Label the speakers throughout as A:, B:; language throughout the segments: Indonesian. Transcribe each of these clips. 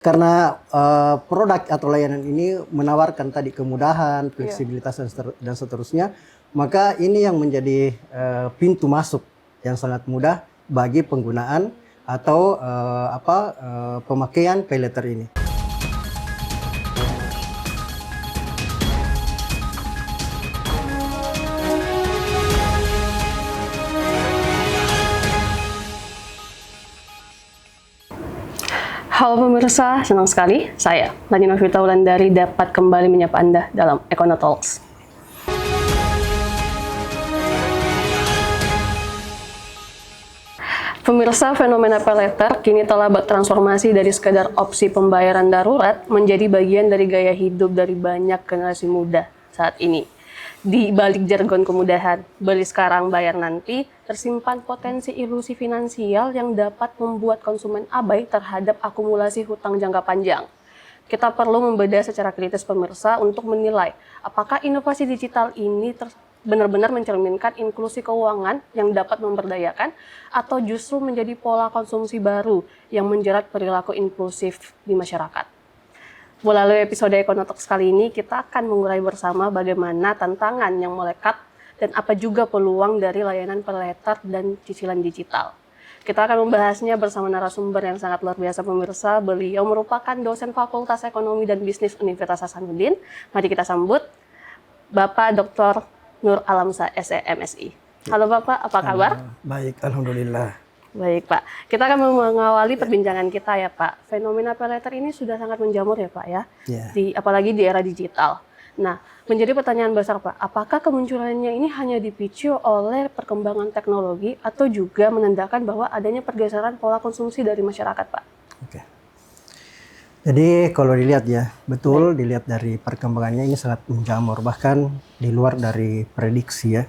A: Karena produk atau layanan ini menawarkan tadi kemudahan,
B: Iya.
A: fleksibilitas dan seterusnya, maka ini yang menjadi pintu masuk yang sangat mudah bagi penggunaan atau pemakaian paylater ini.
B: Halo pemirsa, senang sekali saya, Nadina Vita Wulandari, dapat kembali menyapa Anda dalam Econo Talks. Pemirsa, fenomena paylater kini telah bertransformasi dari sekadar opsi pembayaran darurat menjadi bagian dari gaya hidup dari banyak generasi muda saat ini. Di balik jargon kemudahan, beli sekarang bayar nanti, tersimpan potensi ilusi finansial yang dapat membuat konsumen abai terhadap akumulasi hutang jangka panjang. Kita perlu membedah secara kritis pemirsa untuk menilai apakah inovasi digital ini benar-benar mencerminkan inklusi keuangan yang dapat memberdayakan atau justru menjadi pola konsumsi baru yang menjerat perilaku impulsif di masyarakat. Melalui episode Econo Talks kali ini, kita akan mengurai bersama bagaimana tantangan yang melekat dan apa juga peluang dari layanan paylater dan cicilan digital. Kita akan membahasnya bersama narasumber yang sangat luar biasa pemirsa. Beliau merupakan dosen Fakultas Ekonomi dan Bisnis Universitas Hasanuddin. Mari kita sambut Bapak Dr. Nur Alamsyah, SE MSI. Halo Bapak, apa kabar?
A: Baik, alhamdulillah.
B: Baik Pak, kita akan mengawali perbincangan kita ya Pak. Fenomena paylater ini sudah sangat menjamur ya Pak ya, apalagi di era digital. Nah, menjadi pertanyaan besar Pak, apakah kemunculannya ini hanya dipicu oleh perkembangan teknologi atau juga menandakan bahwa adanya pergeseran pola konsumsi dari masyarakat Pak?
A: Oke. Jadi kalau dilihat ya, betul dilihat dari perkembangannya ini sangat menjamur, bahkan di luar dari prediksi ya.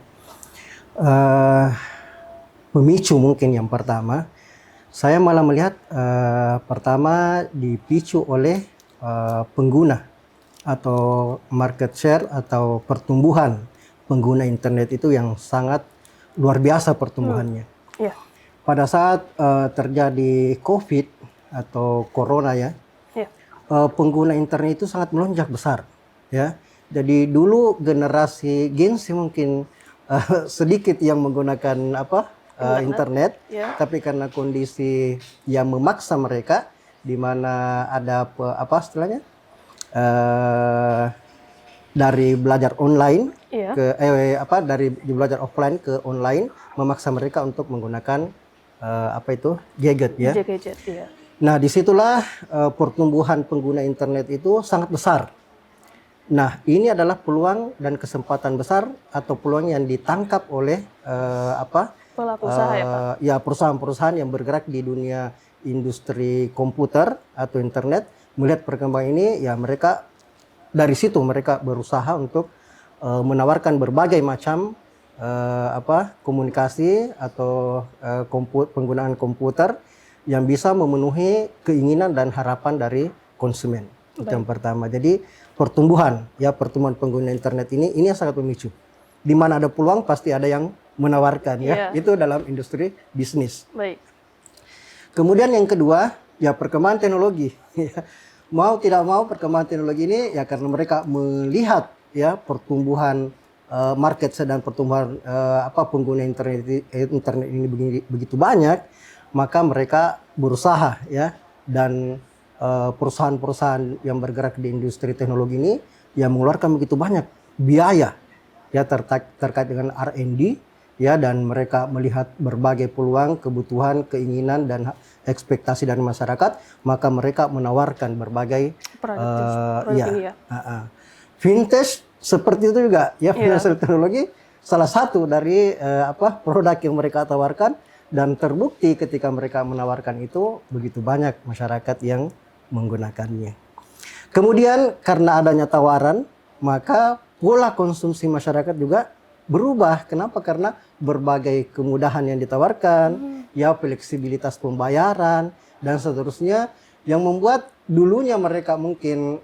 A: Pemicu mungkin yang pertama, saya malah melihat pertama dipicu oleh pengguna atau market share atau pertumbuhan pengguna internet itu yang sangat luar biasa pertumbuhannya.
B: Yeah.
A: Pada saat terjadi COVID atau Corona ya, pengguna internet itu sangat melonjak besar ya. Jadi dulu generasi Gen Z mungkin sedikit yang menggunakan internet, tapi karena kondisi yang memaksa mereka, di mana ada dari belajar online dari belajar offline ke online, memaksa mereka untuk menggunakan gadget ya.
B: Gadget, iya.
A: Nah disitulah pertumbuhan pengguna internet itu sangat besar. Nah ini adalah peluang dan kesempatan besar atau peluang yang ditangkap oleh
B: pelaku usaha ya Pak?
A: Ya perusahaan-perusahaan yang bergerak di dunia industri komputer atau internet melihat perkembangan ini, ya mereka dari situ mereka berusaha untuk menawarkan berbagai macam komunikasi atau penggunaan komputer yang bisa memenuhi keinginan dan harapan dari konsumen. Itu yang pertama. Jadi pertumbuhan pengguna internet ini yang sangat memicu. Di mana ada peluang pasti ada yang menawarkan ya. Itu dalam industri bisnis.
B: Baik.
A: Kemudian yang kedua ya perkembangan teknologi. Mau tidak mau perkembangan teknologi ini ya karena mereka melihat ya pertumbuhan market dan pertumbuhan pengguna internet ini begitu banyak, maka mereka berusaha ya, dan perusahaan-perusahaan yang bergerak di industri teknologi ini yang mengeluarkan begitu banyak biaya ya terkait dengan R&D ya, dan mereka melihat berbagai peluang, kebutuhan, keinginan dan ekspektasi dari masyarakat, maka mereka menawarkan berbagai vintage seperti itu juga ya. Financial teknologi salah satu dari produk yang mereka tawarkan, dan terbukti ketika mereka menawarkan itu begitu banyak masyarakat yang menggunakannya. Kemudian karena adanya tawaran, maka pola konsumsi masyarakat juga berubah. Kenapa? Karena berbagai kemudahan yang ditawarkan, ya fleksibilitas pembayaran dan seterusnya, yang membuat dulunya mereka mungkin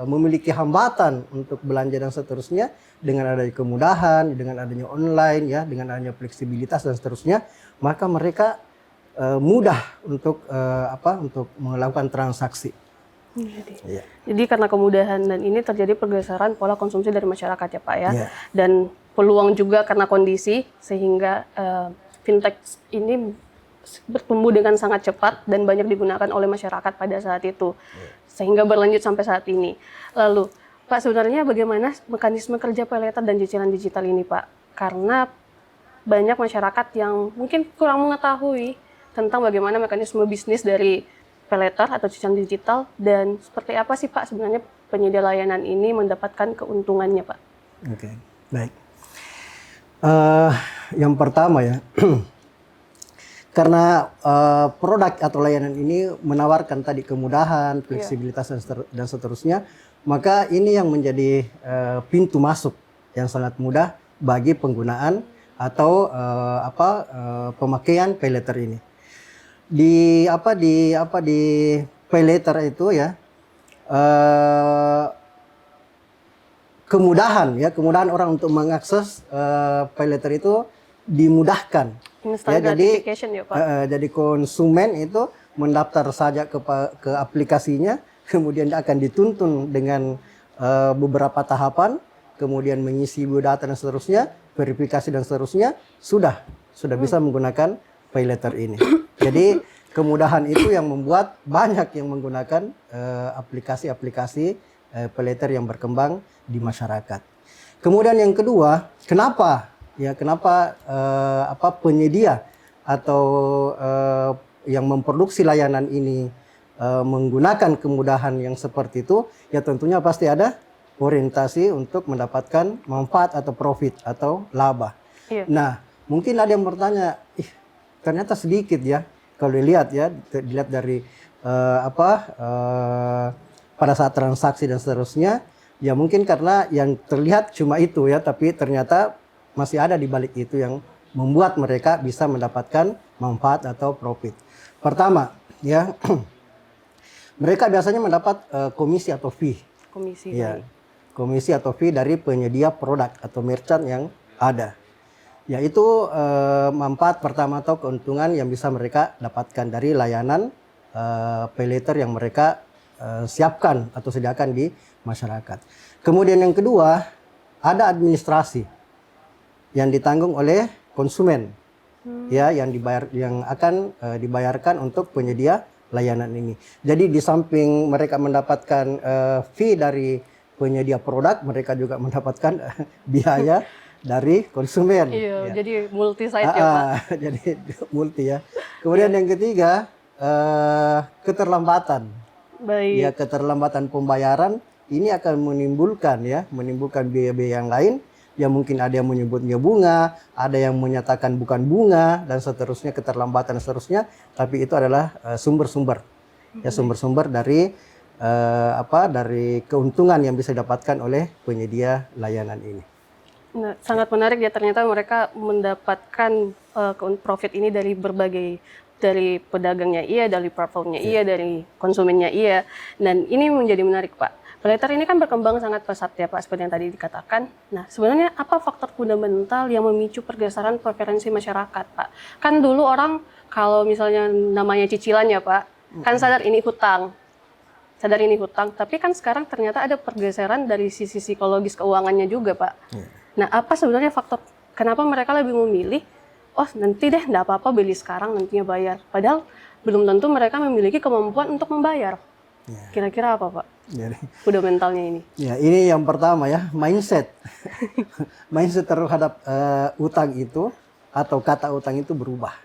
A: memiliki hambatan untuk belanja dan seterusnya, dengan adanya kemudahan, dengan adanya online ya, dengan adanya fleksibilitas dan seterusnya, maka mereka mudah untuk untuk melakukan transaksi.
B: Jadi,
A: Ya.
B: jadi karena kemudahan dan ini terjadi pergeseran pola konsumsi dari masyarakat ya Pak ya.
A: Ya.
B: Dan peluang juga karena kondisi sehingga fintech ini bertumbuh dengan sangat cepat dan banyak digunakan oleh masyarakat pada saat itu. Sehingga berlanjut sampai saat ini. Lalu Pak, sebenarnya bagaimana mekanisme kerja paylater dan cicilan digital ini Pak? Karena banyak masyarakat yang mungkin kurang mengetahui tentang bagaimana mekanisme bisnis dari paylater atau cicilan digital dan seperti apa sih Pak sebenarnya penyedia layanan ini mendapatkan keuntungannya Pak?
A: Oke, baik. Yang pertama ya, karena produk atau layanan ini menawarkan tadi kemudahan, fleksibilitas dan seterusnya, maka ini yang menjadi pintu masuk yang sangat mudah bagi penggunaan atau pemakaian paylater ini. Di paylater itu ya, kemudahan orang untuk mengakses paylater itu dimudahkan.
B: Instant gratification ya Pak.
A: Jadi konsumen itu mendaftar saja ke aplikasinya, kemudian dia akan dituntun dengan beberapa tahapan, kemudian mengisi biodata dan seterusnya, verifikasi dan seterusnya, sudah bisa menggunakan paylater ini. Jadi kemudahan itu yang membuat banyak yang menggunakan aplikasi-aplikasi paylater yang berkembang di masyarakat. Kemudian yang kedua, kenapa penyedia atau yang memproduksi layanan ini menggunakan kemudahan yang seperti itu? Ya tentunya pasti ada orientasi untuk mendapatkan manfaat atau profit atau laba.
B: Iya.
A: Nah, mungkin ada yang bertanya, ternyata sedikit ya kalau dilihat dari pada saat transaksi dan seterusnya, ya mungkin karena yang terlihat cuma itu ya, tapi ternyata masih ada di balik itu yang membuat mereka bisa mendapatkan manfaat atau profit. Pertama, ya mereka biasanya mendapat komisi atau fee.
B: Komisi.
A: Ya, komisi atau fee dari penyedia produk atau merchant yang ada. Yaitu manfaat pertama atau keuntungan yang bisa mereka dapatkan dari layanan paylater yang mereka siapkan atau sediakan di masyarakat. Kemudian yang kedua, ada administrasi yang ditanggung oleh konsumen, ya, yang akan dibayarkan untuk penyedia layanan ini. Jadi di samping mereka mendapatkan fee dari penyedia produk, mereka juga mendapatkan biaya dari konsumen.
B: Iya,
A: ya.
B: jadi multi side ya Pak.
A: Jadi multi ya. Kemudian yang ketiga, keterlambatan.
B: Baik.
A: Ya, keterlambatan pembayaran ini akan menimbulkan biaya-biaya yang lain. Ya mungkin ada yang menyebutnya bunga, ada yang menyatakan bukan bunga dan seterusnya, keterlambatan dan seterusnya. Tapi itu adalah sumber-sumber dari dari keuntungan yang bisa didapatkan oleh penyedia layanan ini.
B: Nah, sangat menarik ya, ternyata mereka mendapatkan profit ini dari dari pedagangnya iya, dari platformnya iya, dari konsumennya iya. Dan ini menjadi menarik Pak. Paylater ini kan berkembang sangat pesat ya Pak, seperti yang tadi dikatakan. Nah, sebenarnya apa faktor fundamental yang memicu pergeseran preferensi masyarakat Pak? Kan dulu orang kalau misalnya namanya cicilan ya Pak, kan sadar ini hutang, tapi kan sekarang ternyata ada pergeseran dari sisi psikologis keuangannya juga Pak. Nah, apa sebenarnya faktor kenapa mereka lebih memilih, oh nanti deh nggak apa-apa beli sekarang nantinya bayar. Padahal belum tentu mereka memiliki kemampuan untuk membayar. Kira-kira apa Pak?
A: Jadi,
B: fundamentalnya ini.
A: Ya, ini yang pertama ya, mindset. Mindset terhadap utang itu atau kata utang itu berubah.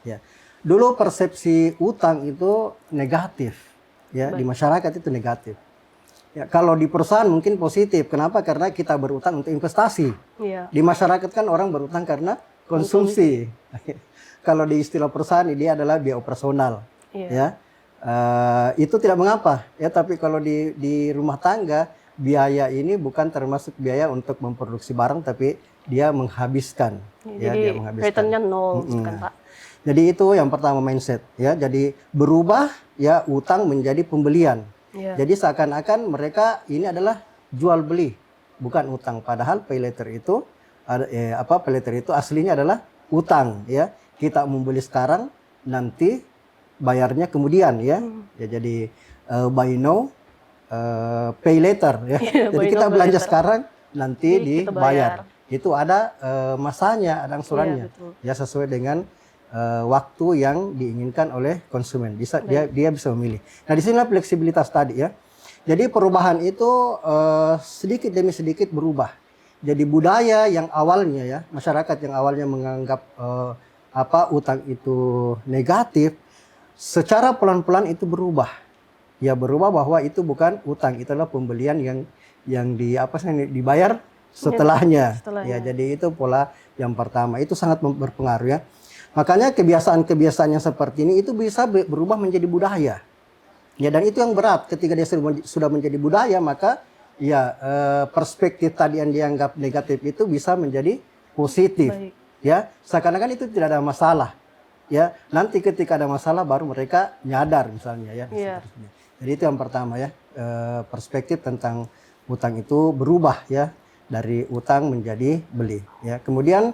A: Ya. Dulu persepsi utang itu negatif. Ya, di masyarakat itu negatif. Ya, kalau di perusahaan mungkin positif. Kenapa? Karena kita berutang untuk investasi.
B: Iya.
A: Di masyarakat kan orang berutang karena konsumsi. Kalau di istilah perusahaan ini adalah biaya operasional.
B: Iya.
A: Ya. Itu tidak mengapa ya, tapi kalau di rumah tangga biaya ini bukan termasuk biaya untuk memproduksi barang, tapi dia menghabiskan.
B: Ya,
A: dia
B: jadi
A: menghabiskan.
B: returnnya nol, kan Pak.
A: Jadi itu yang pertama, mindset ya. Jadi berubah ya, utang menjadi pembelian.
B: Ya.
A: Jadi seakan-akan mereka ini adalah jual beli, bukan utang. Padahal paylater itu paylater itu aslinya adalah utang ya. Kita membeli sekarang nanti bayarnya kemudian ya. Ya jadi buy now, pay later ya.
B: Iya,
A: Jadi
B: buy
A: kita
B: now, pay
A: belanja
B: later.
A: sekarang, nanti
B: Jadi kita
A: dibayar.
B: bayar.
A: Itu ada masanya, ada angsurannya.
B: Iya, betul.
A: Ya sesuai dengan waktu yang diinginkan oleh konsumen. Dia bisa memilih. Nah, di sinilah fleksibilitas tadi ya. Jadi perubahan itu sedikit demi sedikit berubah. Jadi budaya yang awalnya ya, masyarakat yang awalnya menganggap utang itu negatif, secara pelan-pelan itu berubah. Ya berubah bahwa itu bukan utang, itu adalah pembelian yang dibayar setelahnya. Ya, jadi itu pola yang pertama. Itu sangat berpengaruh ya. Makanya kebiasaan-kebiasaan yang seperti ini itu bisa berubah menjadi budaya. Ya, dan itu yang berat ketika dia sudah menjadi budaya, maka ya perspektif tadi yang dianggap negatif itu bisa menjadi positif.
B: Baik.
A: Ya, seakan-akan itu tidak ada masalah. Ya, nanti ketika ada masalah baru mereka nyadar misalnya ya.
B: Iya.
A: Jadi itu yang pertama ya, perspektif tentang utang itu berubah ya, dari utang menjadi beli ya. Kemudian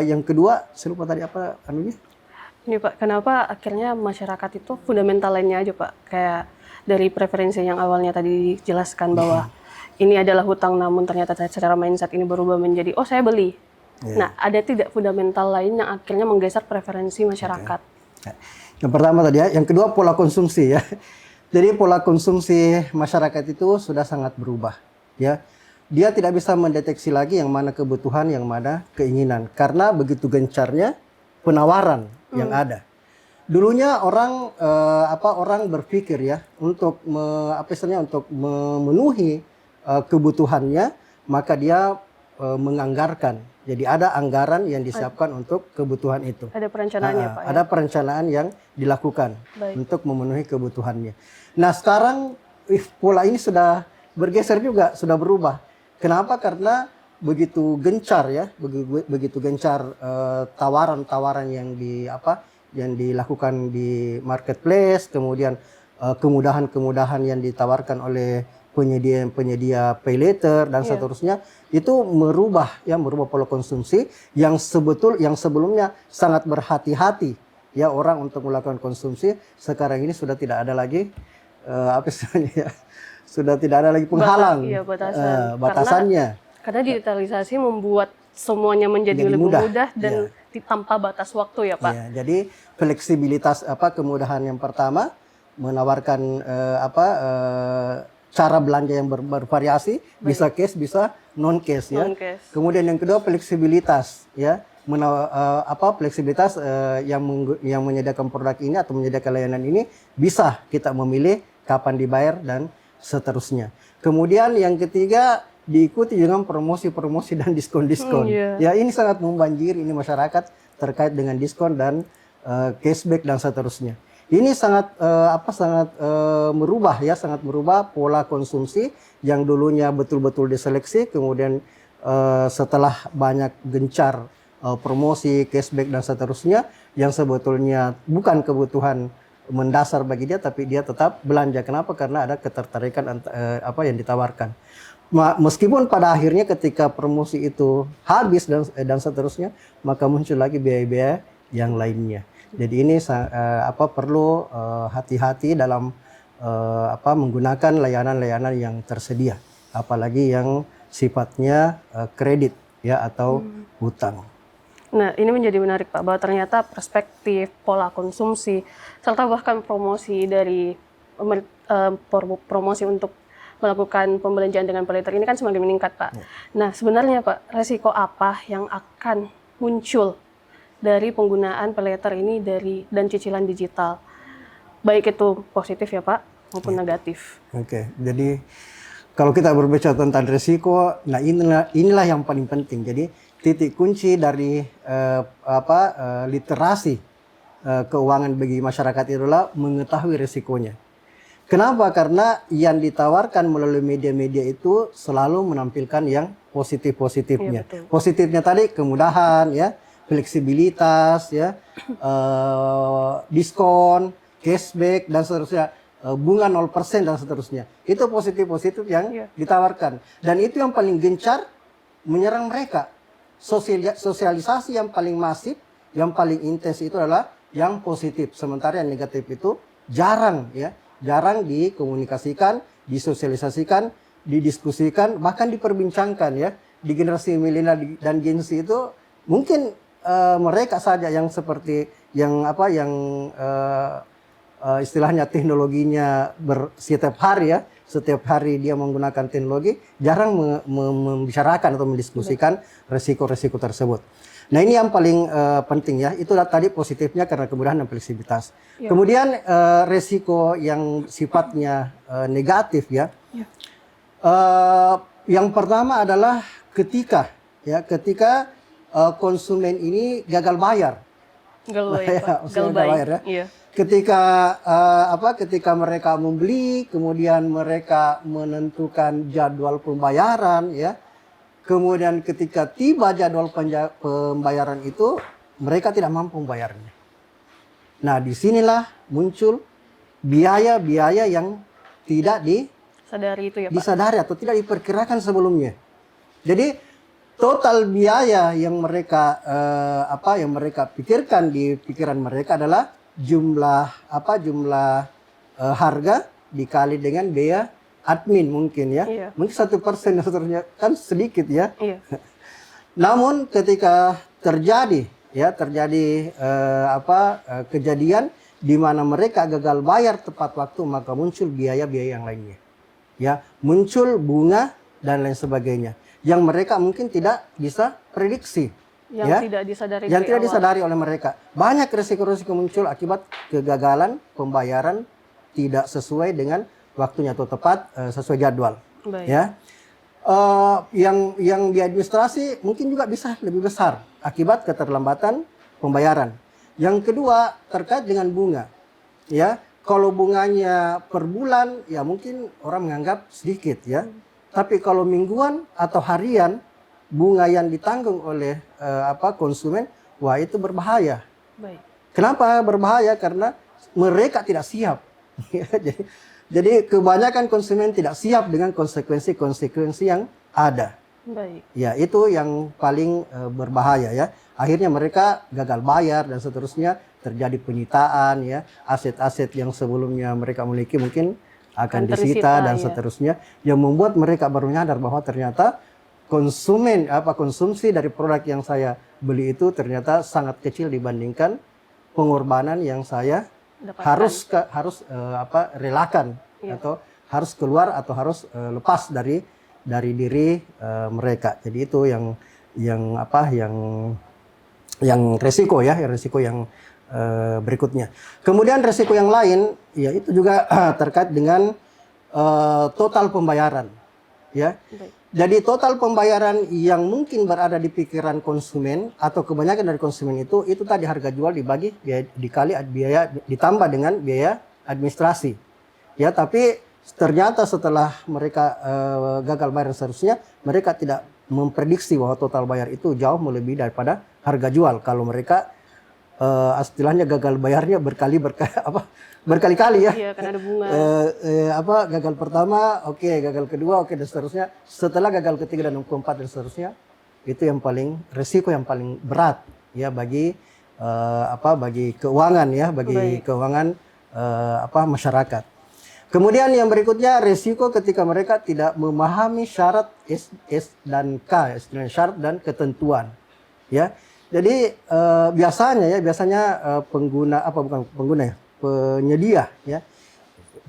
A: yang kedua, saya lupa tadi apa anunya?
B: Ini Pak, kenapa akhirnya masyarakat itu fundamental lainnya aja Pak? Kayak dari preferensi yang awalnya tadi dijelaskan bahwa ini adalah hutang, namun ternyata secara mindset ini berubah menjadi, oh saya beli. Nah, ada tidak fundamental lain yang akhirnya menggeser preferensi masyarakat?
A: Yang pertama tadi ya, yang kedua pola konsumsi ya. Jadi pola konsumsi masyarakat itu sudah sangat berubah ya. Dia tidak bisa mendeteksi lagi yang mana kebutuhan, yang mana keinginan, karena begitu gencarnya penawaran yang ada. Dulunya orang orang berpikir ya untuk memenuhi kebutuhannya, maka dia menganggarkan. Jadi ada anggaran yang disiapkan untuk kebutuhan itu.
B: Ada perencanaannya Pak?
A: Ada perencanaan yang dilakukan untuk memenuhi kebutuhannya. Nah sekarang pola ini sudah bergeser juga, sudah berubah. Kenapa? Karena begitu gencar ya, begitu gencar tawaran-tawaran yang dilakukan di marketplace, kemudian kemudahan-kemudahan yang ditawarkan oleh penyedia pay later dan seterusnya, itu merubah pola konsumsi yang sebelumnya sangat berhati-hati ya orang untuk melakukan konsumsi. Sekarang ini sudah tidak ada lagi sudah tidak ada lagi penghalang batasannya.
B: Karena digitalisasi membuat semuanya menjadi lebih mudah dan tanpa batas waktu ya Pak.
A: Ya, jadi fleksibilitas kemudahan yang pertama menawarkan cara belanja yang bervariasi, bisa cash, bisa non cash ya. Kemudian yang kedua fleksibilitas ya, fleksibilitas yang menyediakan produk ini atau menyediakan layanan ini bisa kita memilih kapan dibayar dan seterusnya. Kemudian yang ketiga diikuti dengan promosi-promosi dan diskon-diskon. Ya ini sangat membanjiri ini masyarakat terkait dengan diskon dan cashback dan seterusnya. Ini sangat merubah pola konsumsi yang dulunya betul-betul diseleksi, kemudian setelah banyak gencar promosi, cashback dan seterusnya yang sebetulnya bukan kebutuhan mendasar bagi dia, tapi dia tetap belanja. Kenapa? Karena ada ketertarikan yang ditawarkan. Meskipun pada akhirnya ketika promosi itu habis dan seterusnya, maka muncul lagi biaya-biaya yang lainnya. Jadi ini perlu hati-hati dalam menggunakan layanan-layanan yang tersedia, apalagi yang sifatnya kredit ya atau hutang.
B: Nah, ini menjadi menarik Pak, bahwa ternyata perspektif, pola konsumsi, serta bahkan promosi dari promosi untuk melakukan pembelanjaan dengan pay later ini kan semakin meningkat Pak. Nah, sebenarnya Pak, resiko apa yang akan muncul dari penggunaan pay later ini dan cicilan digital? Baik itu positif ya Pak, maupun negatif.
A: Oke, jadi kalau kita berbicara tentang resiko, nah inilah yang paling penting. Jadi titik kunci dari literasi keuangan bagi masyarakat itu adalah mengetahui resikonya. Kenapa? Karena yang ditawarkan melalui media-media itu selalu menampilkan yang positif-positifnya.
B: Ya,
A: positifnya tadi kemudahan ya, fleksibilitas ya, diskon, cashback dan seterusnya, bunga 0% dan seterusnya. Itu positif-positif yang ditawarkan. Dan itu yang paling gencar menyerang mereka. Sosialisasi yang paling masif, yang paling intens itu adalah yang positif, sementara yang negatif itu jarang ya, jarang dikomunikasikan, disosialisasikan, didiskusikan, bahkan diperbincangkan ya. Di generasi milenial dan Gen Z itu mungkin mereka saja yang seperti yang istilahnya teknologinya setiap hari ya, setiap hari dia menggunakan teknologi, jarang membicarakan atau mendiskusikan resiko-resiko tersebut. Nah ini yang paling penting ya, itu tadi positifnya karena kemudahan dan fleksibilitas. Ya. Kemudian resiko yang sifatnya negatif ya, yang pertama adalah ketika konsumen ini gagal bayar.
B: Gagal bayar ya. Iya.
A: Ketika mereka membeli, kemudian mereka menentukan jadwal pembayaran ya. Kemudian ketika tiba jadwal pembayaran itu, mereka tidak mampu membayarnya. Nah, disinilah muncul biaya-biaya yang tidak disadari atau tidak diperkirakan sebelumnya. Jadi total biaya yang mereka pikirkan di pikiran mereka adalah jumlah harga dikali dengan biaya admin mungkin ya. Iya. Mungkin 1% seterusnya kan sedikit ya. Iya. Namun ketika terjadi kejadian di mana mereka gagal bayar tepat waktu, maka muncul biaya-biaya yang lainnya. Ya, muncul bunga dan lain sebagainya yang mereka mungkin tidak bisa prediksi. Yang tidak disadari oleh mereka. Banyak resiko-resiko muncul akibat kegagalan pembayaran tidak sesuai dengan waktunya atau tepat sesuai jadwal. Baik. Ya, yang di administrasi mungkin juga bisa lebih besar akibat keterlambatan pembayaran. Yang kedua terkait dengan bunga. Ya, kalau bunganya per bulan ya mungkin orang menganggap sedikit ya. Tapi kalau mingguan atau harian bunga yang ditanggung oleh konsumen, wah itu berbahaya. Baik. Kenapa berbahaya? Karena mereka tidak siap. Jadi kebanyakan konsumen tidak siap dengan konsekuensi yang ada. Baik. Ya itu yang paling berbahaya ya. Akhirnya mereka gagal bayar dan seterusnya, terjadi penyitaan ya. Aset-aset yang sebelumnya mereka miliki mungkin akan disita dan seterusnya. Yang membuat mereka baru nyadar bahwa ternyata konsumsi dari produk yang saya beli itu ternyata sangat kecil dibandingkan pengorbanan yang saya harus relakan iya. Atau harus keluar atau harus lepas dari diri mereka. Jadi itu yang resiko ya, resiko yang berikutnya. Kemudian resiko yang lain ya itu juga terkait dengan total pembayaran ya. Baik. Jadi total pembayaran yang mungkin berada di pikiran konsumen atau kebanyakan dari konsumen itu tadi harga jual dibagi dikali biaya ditambah dengan biaya administrasi. Ya, tapi ternyata setelah mereka gagal bayar seharusnya mereka tidak memprediksi bahwa total bayar itu jauh melebihi daripada harga jual. Kalau mereka istilahnya gagal bayarnya berkali-kali ya. Iya, karena ada bunga. Gagal pertama, gagal kedua, dan seterusnya. Setelah gagal ketiga dan keempat dan seterusnya, itu yang paling resiko yang paling berat ya bagi keuangan ya, bagi keuangan masyarakat. Kemudian yang berikutnya resiko ketika mereka tidak memahami syarat S dan K, syarat dan ketentuan ya. Jadi biasanya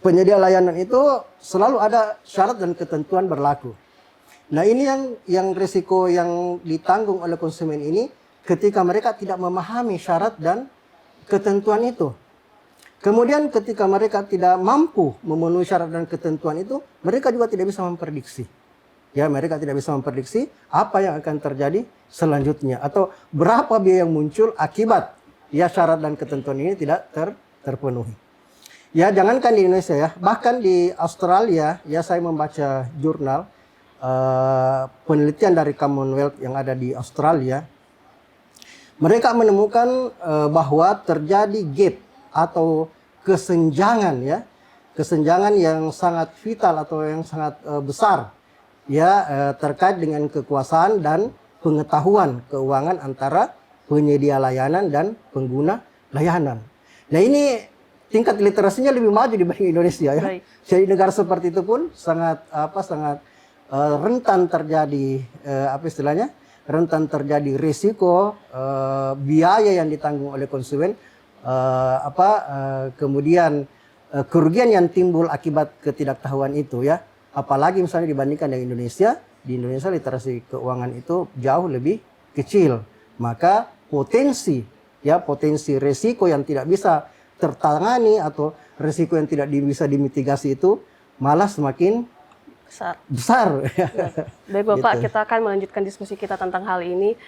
A: penyedia layanan itu selalu ada syarat dan ketentuan berlaku. Nah ini yang risiko yang ditanggung oleh konsumen ini ketika mereka tidak memahami syarat dan ketentuan itu. Kemudian ketika mereka tidak mampu memenuhi syarat dan ketentuan itu, mereka juga tidak bisa memprediksi. Ya, mereka tidak bisa memprediksi apa yang akan terjadi selanjutnya atau berapa biaya yang muncul akibat ya syarat dan ketentuan ini tidak terpenuhi. Ya, jangankan di Indonesia ya, bahkan di Australia ya saya membaca jurnal penelitian dari Commonwealth yang ada di Australia. Mereka menemukan bahwa terjadi gap atau kesenjangan ya, kesenjangan yang sangat vital atau yang sangat besar ya terkait dengan kekuasaan dan pengetahuan keuangan antara penyedia layanan dan pengguna layanan. Nah ini tingkat literasinya lebih maju dibanding Indonesia ya.
B: Baik.
A: Jadi negara seperti itu pun sangat rentan terjadi rentan terjadi risiko biaya yang ditanggung oleh konsumen, kemudian kerugian yang timbul akibat ketidaktahuan itu ya. Apalagi misalnya dibandingkan dengan Indonesia, di Indonesia literasi keuangan itu jauh lebih kecil. Maka potensi risiko yang tidak bisa tertangani atau risiko yang tidak bisa dimitigasi itu malah semakin besar.
B: Baik Bapak,
A: Gitu.
B: kita akan melanjutkan diskusi kita tentang hal ini.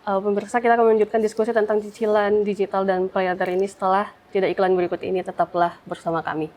B: Pemirsa, kita akan melanjutkan diskusi tentang cicilan digital dan paylater ini setelah jeda iklan berikut ini. Tetaplah bersama kami.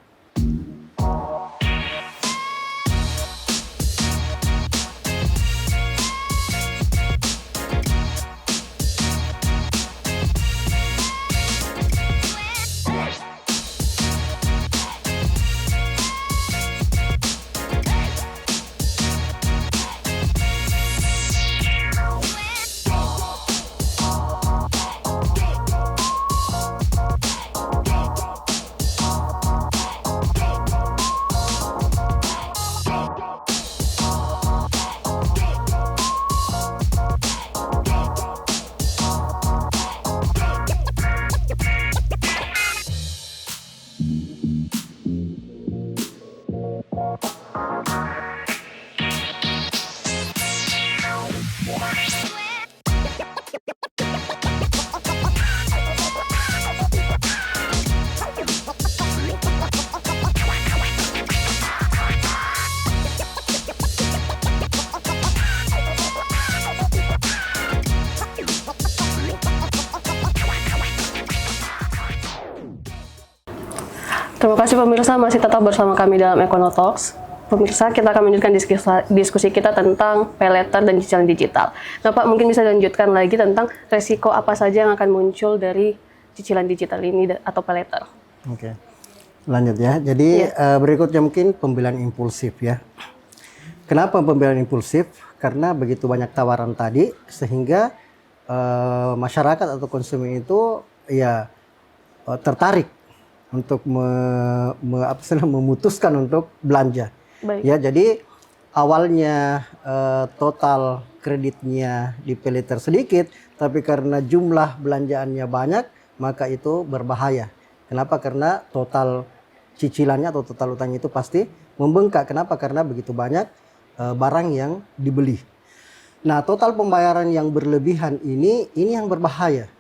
B: Terima kasih pemirsa, masih tetap bersama kami dalam Ekonotalks. Pemirsa, kita akan melanjutkan diskusi kita tentang paylater dan cicilan digital. Nah Pak, mungkin bisa dilanjutkan lagi tentang resiko apa saja yang akan muncul dari cicilan digital ini atau paylater.
A: Oke, lanjut ya. Jadi berikutnya mungkin pembelian impulsif ya. Kenapa pembelian impulsif? Karena begitu banyak tawaran tadi sehingga masyarakat atau konsumen itu ya tertarik untuk memutuskan untuk belanja.
B: Baik.
A: Ya, jadi awalnya total kreditnya di paylater sedikit, tapi karena jumlah belanjaannya banyak, maka itu berbahaya. Kenapa? Karena total cicilannya atau total utangnya itu pasti membengkak. Kenapa? Karena begitu banyak barang yang dibeli. Nah, total pembayaran yang berlebihan ini yang berbahaya.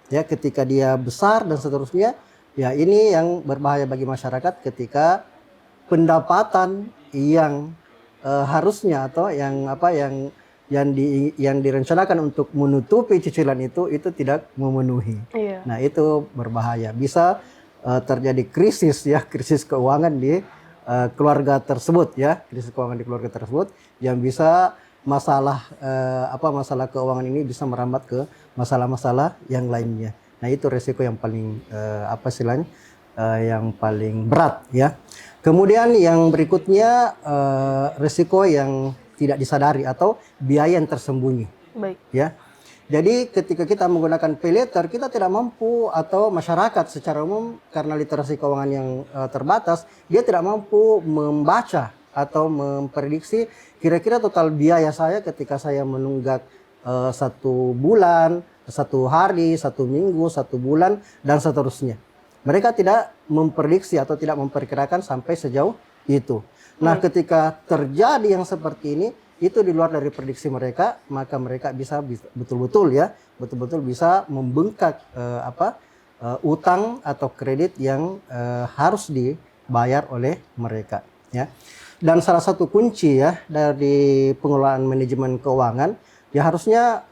A: Ya, ketika dia besar dan seterusnya, ya ini yang berbahaya bagi masyarakat ketika pendapatan yang harusnya atau yang direncanakan untuk menutupi cicilan itu tidak memenuhi.
B: Iya.
A: Nah, itu berbahaya. Bisa terjadi krisis keuangan di keluarga tersebut ya, krisis keuangan di keluarga tersebut yang bisa masalah keuangan ini bisa merambat ke masalah-masalah yang lainnya. Nah, itu resiko yang paling yang paling berat ya. Kemudian yang berikutnya resiko yang tidak disadari atau biaya yang tersembunyi.
B: Baik.
A: Ya. Jadi ketika kita menggunakan paylater, kita tidak mampu atau masyarakat secara umum karena literasi keuangan yang terbatas, dia tidak mampu membaca atau memprediksi kira-kira total biaya saya ketika saya menunggak 1 bulan, 1 hari, 1 minggu, 1 bulan, dan seterusnya. Mereka tidak memprediksi atau tidak memperkirakan sampai sejauh itu. Nah, ketika terjadi yang seperti ini, itu di luar dari prediksi mereka, maka mereka bisa betul-betul bisa membengkak utang atau kredit yang harus dibayar oleh mereka. Ya. Dan salah satu kunci ya dari pengelolaan manajemen keuangan, ya harusnya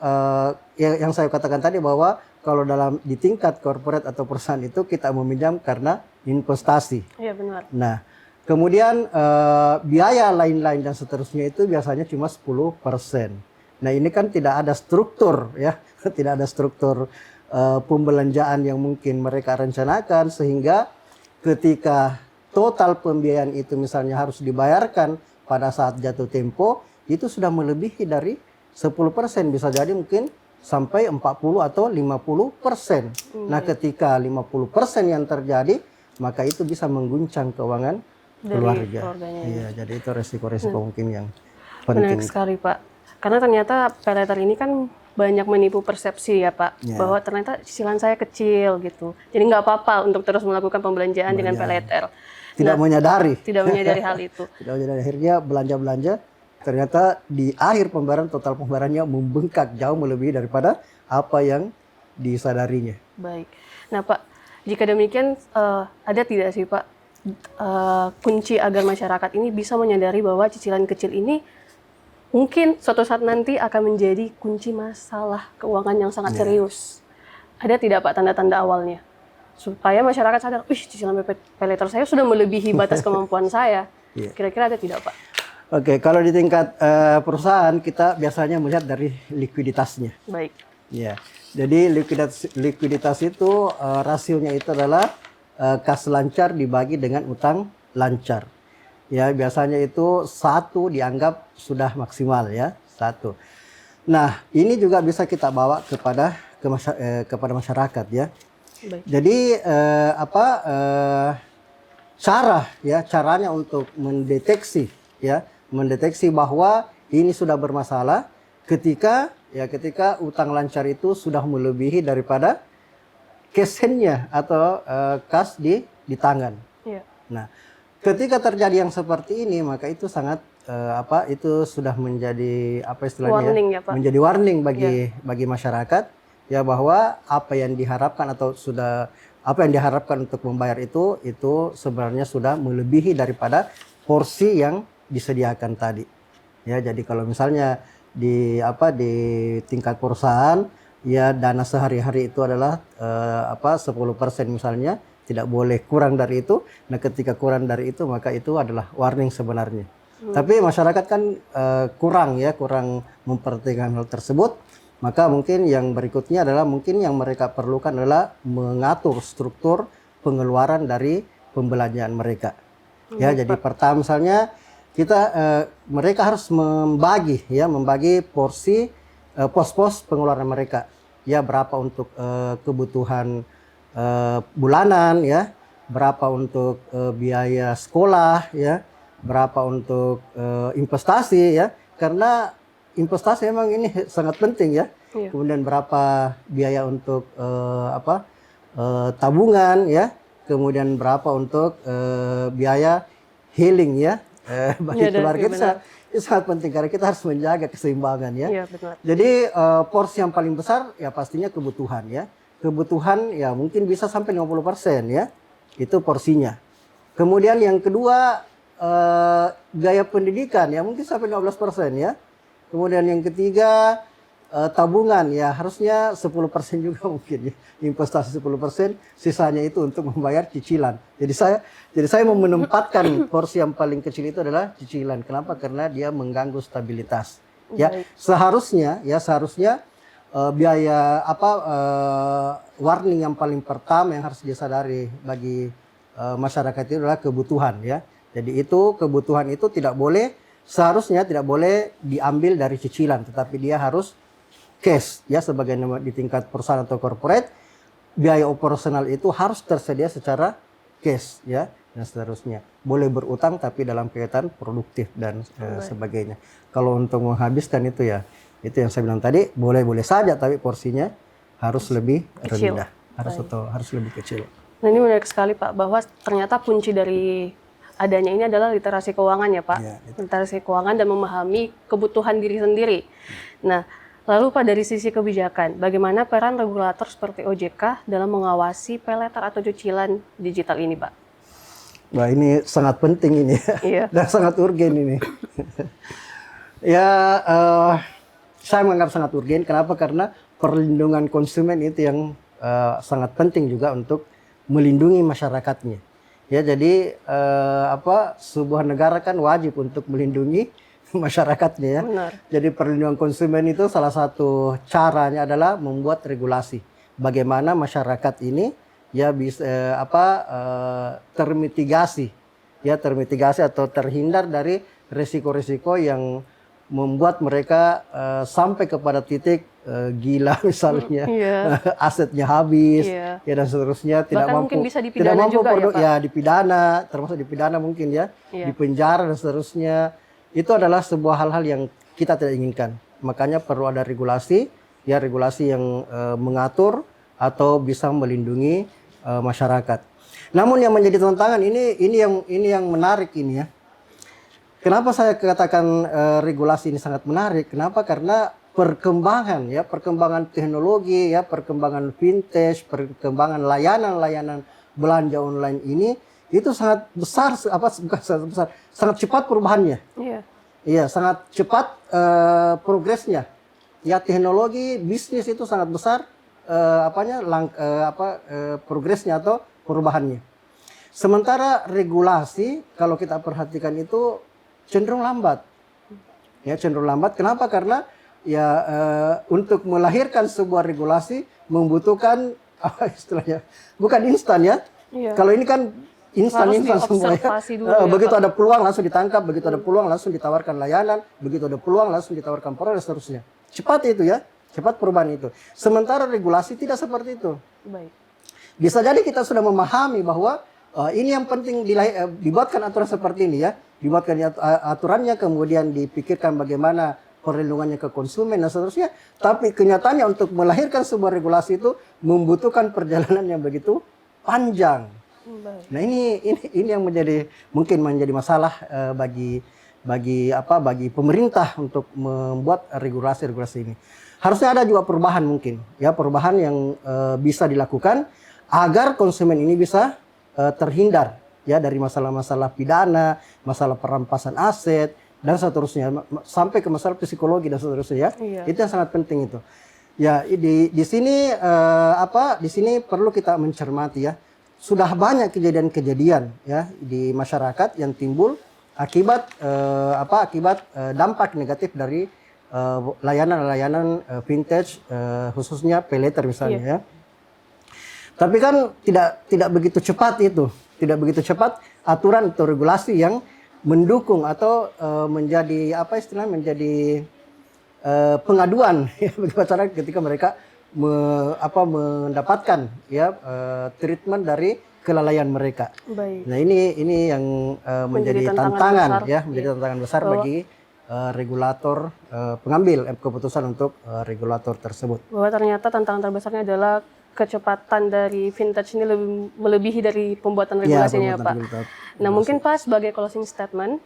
A: yang saya katakan tadi bahwa kalau di tingkat corporate atau perusahaan itu kita meminjam karena investasi.
B: Iya benar.
A: Nah, kemudian biaya lain-lain dan seterusnya itu biasanya cuma 10%. Nah, ini kan tidak ada struktur ya, tidak ada struktur pembelanjaan yang mungkin mereka rencanakan sehingga ketika total pembiayaan itu misalnya harus dibayarkan pada saat jatuh tempo itu sudah melebihi dari 10%, bisa jadi mungkin sampai 40 atau 50%. Nah, ketika 50% yang terjadi, maka itu bisa mengguncang keuangan
B: Dari
A: keluarga.
B: keluarganya.
A: Iya, jadi itu resiko-resiko mungkin yang penting.
B: Menarik sekali Pak. Karena ternyata paylater ini kan banyak menipu persepsi ya Pak,
A: Ya.
B: bahwa ternyata cicilan saya kecil gitu. Jadi nggak apa-apa untuk terus melakukan pembelanjaan dengan paylater.
A: Tidak menyadari.
B: Tidak menyadari hal itu.
A: Tidak menyadari, akhirnya belanja-belanja, ternyata di akhir pembayaran, total pembayarannya membengkak jauh melebihi daripada apa yang disadarinya.
B: Baik. Nah Pak, jika demikian ada tidak sih Pak kunci agar masyarakat ini bisa menyadari bahwa cicilan kecil ini mungkin suatu saat nanti akan menjadi kunci masalah keuangan yang sangat serius. Ada tidak Pak tanda-tanda awalnya? Supaya masyarakat sadar, cicilan paylater saya sudah melebihi batas kemampuan saya. Kira-kira ada tidak Pak?
A: Oke, kalau di tingkat perusahaan kita biasanya melihat dari likuiditasnya.
B: Baik.
A: Ya, jadi likuiditas itu rasionya itu adalah kas lancar dibagi dengan utang lancar. Ya, biasanya itu 1 dianggap sudah maksimal ya, 1. Nah, ini juga bisa kita bawa kepada masyarakat ya.
B: Baik.
A: Jadi caranya untuk mendeteksi bahwa ini sudah bermasalah ketika utang lancar itu sudah melebihi daripada kesennya atau kas di tangan.
B: Iya.
A: Nah, ketika terjadi yang seperti ini, maka itu sangat itu sudah menjadi
B: Warning ya, Pak.
A: menjadi warning bagi masyarakat ya, bahwa apa yang diharapkan untuk membayar itu sebenarnya sudah melebihi daripada porsi yang disediakan tadi. Ya, jadi kalau misalnya di tingkat perusahaan ya, dana sehari-hari itu adalah 10% misalnya, tidak boleh kurang dari itu. Nah, ketika kurang dari itu, maka itu adalah warning sebenarnya. Tapi masyarakat kan kurang memperhatikan hal tersebut. Maka mungkin yang berikutnya adalah mungkin yang mereka perlukan adalah mengatur struktur pengeluaran dari pembelanjaan mereka. Ya, jadi pertama misalnya mereka harus membagi porsi pos-pos pengeluaran mereka. Ya, berapa untuk kebutuhan bulanan ya, berapa untuk biaya sekolah ya, berapa untuk investasi ya, karena investasi memang ini sangat penting ya.
B: Iya.
A: Kemudian berapa biaya untuk tabungan ya, kemudian berapa untuk biaya healing ya, bagi keluarga itu sangat penting karena kita harus menjaga keseimbangan ya.
B: Iya, betul.
A: Jadi porsi yang paling besar ya pastinya kebutuhan ya. Kebutuhan ya mungkin bisa sampai 50% ya. Itu porsinya. Kemudian yang kedua gaya pendidikan ya mungkin sampai 15% ya. Kemudian yang ketiga tabungan ya harusnya 10% juga mungkin ya. Investasi 10%, sisanya itu untuk membayar cicilan. Jadi saya mau menempatkan porsi yang paling kecil itu adalah cicilan. Kenapa? Karena dia mengganggu stabilitas. Ya, seharusnya biaya warning yang paling pertama yang harus disadari bagi masyarakat itu adalah kebutuhan ya. Jadi itu kebutuhan itu seharusnya tidak boleh diambil dari cicilan, tetapi dia harus cash ya, sebagai di tingkat perusahaan atau corporate, biaya operasional itu harus tersedia secara cash ya, dan seterusnya. Boleh berutang tapi dalam kegiatan produktif dan sebagainya. Kalau untuk menghabiskan itu ya, itu yang saya bilang tadi, boleh saja tapi porsinya harus lebih rendah, harus lebih kecil.
B: Nah, ini menarik sekali Pak, bahwa ternyata kunci dari adanya ini adalah literasi keuangan ya Pak.
A: Ya,
B: literasi keuangan dan memahami kebutuhan diri sendiri. Nah, lalu Pak, dari sisi kebijakan, bagaimana peran regulator seperti OJK dalam mengawasi paylater atau cicilan digital ini Pak?
A: Wah, ini sangat penting ini
B: Iya.
A: dan sangat urgen ini. Ya, saya menganggap sangat urgen. Kenapa? Karena perlindungan konsumen itu yang sangat penting juga untuk melindungi masyarakatnya. Ya, jadi sebuah negara kan wajib untuk melindungi masyarakatnya ya.
B: Benar.
A: Jadi perlindungan konsumen itu salah satu caranya adalah membuat regulasi. Bagaimana masyarakat ini ya bisa termitigasi atau terhindar dari risiko-risiko yang membuat mereka sampai kepada titik gila misalnya,
B: Iya.
A: asetnya habis,
B: Iya.
A: ya dan seterusnya, tidak
B: Bahkan
A: mampu,
B: mungkin bisa dipidana juga ya, Pak?
A: ya dipidana, termasuk dipidana mungkin ya,
B: Iya.
A: dipenjara dan seterusnya. Itu adalah sebuah hal-hal yang kita tidak inginkan. Makanya perlu ada regulasi, ya regulasi yang mengatur atau bisa melindungi masyarakat. Namun yang menjadi tantangan ini yang menarik ini ya. Kenapa saya katakan regulasi ini sangat menarik? Kenapa? Karena perkembangan teknologi, ya perkembangan vintage, perkembangan layanan-layanan belanja online ini itu sangat besar, bukan sangat besar, sangat cepat perubahannya.
B: Iya.
A: Iya, sangat cepat progresnya. Ya teknologi bisnis itu sangat besar progresnya atau perubahannya. Sementara regulasi kalau kita perhatikan itu cenderung lambat. Ya, cenderung lambat. Kenapa? Karena ya untuk melahirkan sebuah regulasi membutuhkan apa istilahnya? Bukan instan ya.
B: Iya.
A: Kalau ini kan instan semua ya.
B: Dulu ya,
A: Begitu
B: Pak.
A: ada peluang langsung ditangkap, begitu ada peluang langsung ditawarkan layanan, begitu ada peluang langsung ditawarkan produk dan seterusnya. Cepat itu ya, cepat perubahan itu. Sementara regulasi tidak seperti itu.
B: Baik.
A: Bisa jadi kita sudah memahami bahwa ini yang penting dibuatkan aturan seperti ini ya, dibuatkan aturannya, kemudian dipikirkan bagaimana perlindungannya ke konsumen dan seterusnya. Tapi kenyataannya untuk melahirkan sebuah regulasi itu membutuhkan perjalanan yang begitu panjang.
B: Baik.
A: Nah ini yang mungkin menjadi masalah bagi pemerintah untuk membuat regulasi ini. Harusnya ada juga perubahan mungkin ya, perubahan yang bisa dilakukan agar konsumen ini bisa terhindar ya dari masalah-masalah pidana, masalah perampasan aset dan seterusnya, sampai ke masalah psikologi dan seterusnya ya.
B: Iya.
A: Itu yang sangat penting itu. Ya di sini di sini perlu kita mencermati ya. Sudah banyak kejadian-kejadian ya di masyarakat yang timbul akibat dampak negatif dari layanan-layanan vintage, khususnya pay later misalnya ya. Tapi kan tidak begitu cepat itu, tidak begitu cepat aturan atau regulasi yang mendukung atau menjadi menjadi pengaduan ya, bagi masyarakat ketika mereka mendapatkan ya treatment dari kelalaian mereka.
B: Baik.
A: Nah ini yang menjadi tantangan
B: besar,
A: ya, menjadi tantangan besar bagi regulator, pengambil keputusan untuk regulator tersebut.
B: Bahwa ternyata tantangan terbesarnya adalah kecepatan dari vintage ini lebih melebihi dari pembuatan regulasinya ya, Pak. Nah mungkin Pak sebagai closing statement,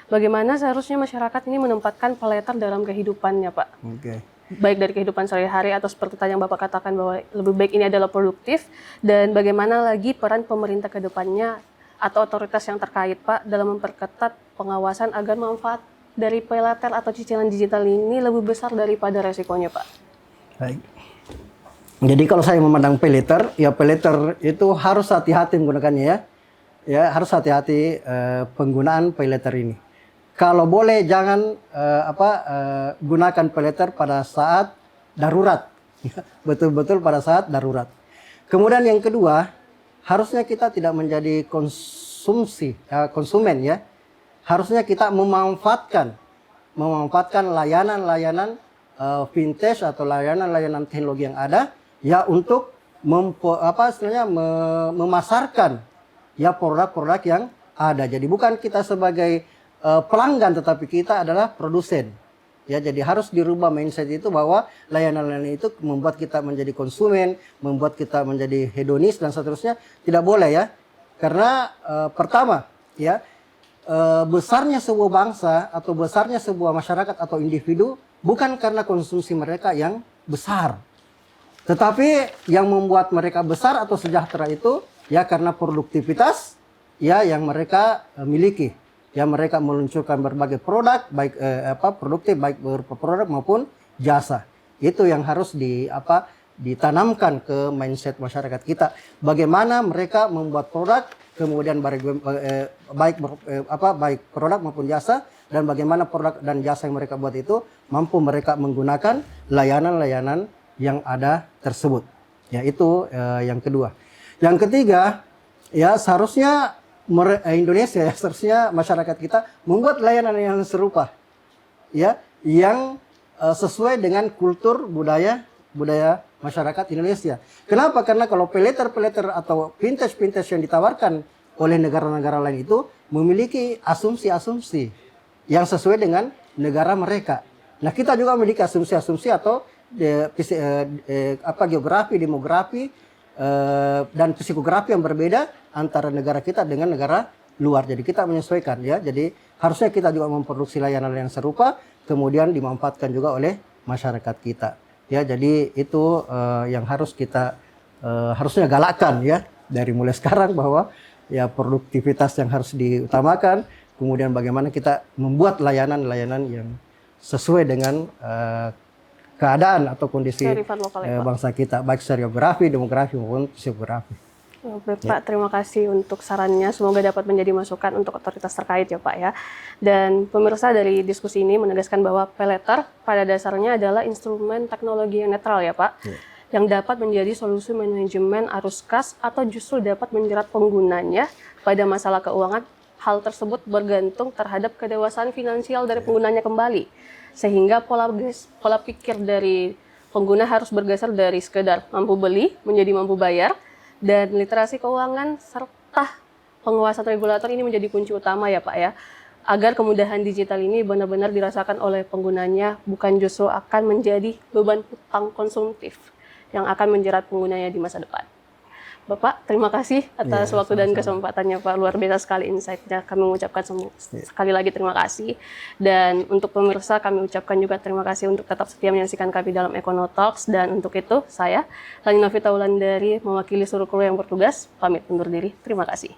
B: bagaimana seharusnya masyarakat ini menempatkan pay later dalam kehidupannya, Pak?
A: Oke.
B: Baik dari kehidupan sehari-hari atau seperti tadi yang Bapak katakan bahwa lebih baik ini adalah produktif, dan bagaimana lagi peran pemerintah ke depannya atau otoritas yang terkait, Pak, dalam memperketat pengawasan agar manfaat dari pay later atau cicilan digital ini lebih besar daripada resikonya, Pak?
A: Baik. Jadi kalau saya memandang pay later, ya pay later itu harus hati-hati menggunakannya ya. Ya harus hati-hati penggunaan pay later ini. Kalau boleh jangan gunakan pay later pada saat darurat. Betul-betul pada saat darurat. Kemudian yang kedua, harusnya kita tidak menjadi konsumen ya. Harusnya kita memanfaatkan layanan-layanan vintage atau layanan-layanan teknologi yang ada ya untuk memasarkan ya produk-produk yang ada. Jadi bukan kita sebagai pelanggan, tetapi kita adalah produsen. Ya, jadi harus dirubah mindset itu bahwa layanan-layanan itu membuat kita menjadi konsumen, membuat kita menjadi hedonis dan seterusnya. Tidak boleh ya. Karena pertama ya, besarnya sebuah bangsa atau besarnya sebuah masyarakat atau individu bukan karena konsumsi mereka yang besar. Tetapi yang membuat mereka besar atau sejahtera itu ya karena produktivitas ya yang mereka miliki. Ya mereka meluncurkan berbagai produk baik produktif baik berupa produk maupun jasa. Itu yang harus ditanamkan ke mindset masyarakat kita. Bagaimana mereka membuat produk, kemudian baik produk maupun jasa, dan bagaimana produk dan jasa yang mereka buat itu mampu mereka menggunakan layanan-layanan yang ada tersebut. Ya itu yang kedua. Yang ketiga, ya seharusnya Indonesia seharusnya masyarakat kita membuat layanan yang serupa. Ya, yang sesuai dengan kultur budaya masyarakat Indonesia. Kenapa? Karena kalau peleter atau vintage yang ditawarkan oleh negara-negara lain itu memiliki asumsi-asumsi yang sesuai dengan negara mereka. Nah, kita juga memiliki asumsi-asumsi atau geografi, demografi, dan psikografi yang berbeda antara negara kita dengan negara luar. Jadi kita menyesuaikan ya. Jadi harusnya kita juga memproduksi layanan yang serupa, kemudian dimanfaatkan juga oleh masyarakat kita. Ya, jadi itu yang harus kita harusnya galakkan ya dari mulai sekarang, bahwa ya produktivitas yang harus diutamakan, kemudian bagaimana kita membuat layanan-layanan yang sesuai dengan keadaan atau kondisi
B: lokal, ya, Pak.
A: bangsa kita, baik secara geografi, demografi maupun psikografi.
B: Baik, Pak, terima kasih untuk sarannya. Semoga dapat menjadi masukan untuk otoritas terkait ya Pak ya. Dan pemirsa, dari diskusi ini menegaskan bahwa pay later pada dasarnya adalah instrumen teknologi yang netral ya Pak. Yang dapat menjadi solusi manajemen arus kas atau justru dapat menjerat penggunanya pada masalah keuangan. Hal tersebut bergantung terhadap kedewasaan finansial dari penggunanya kembali. Sehingga pola pikir dari pengguna harus bergeser dari sekedar mampu beli menjadi mampu bayar. Dan literasi keuangan serta penguasaan regulator ini menjadi kunci utama ya Pak ya, agar kemudahan digital ini benar-benar dirasakan oleh penggunanya, bukan justru akan menjadi beban hutang konsumtif yang akan menjerat penggunanya di masa depan. Bapak, terima kasih atas waktu dan kesempatannya Pak. Luar biasa sekali insight-nya. Kami mengucapkan sekali lagi terima kasih. Dan untuk pemirsa, kami ucapkan juga terima kasih untuk tetap setia menyaksikan kami dalam Ekono Talks. Dan untuk itu, saya, Lani Novita Wulandari, mewakili seluruh kru yang bertugas, pamit undur diri. Terima kasih.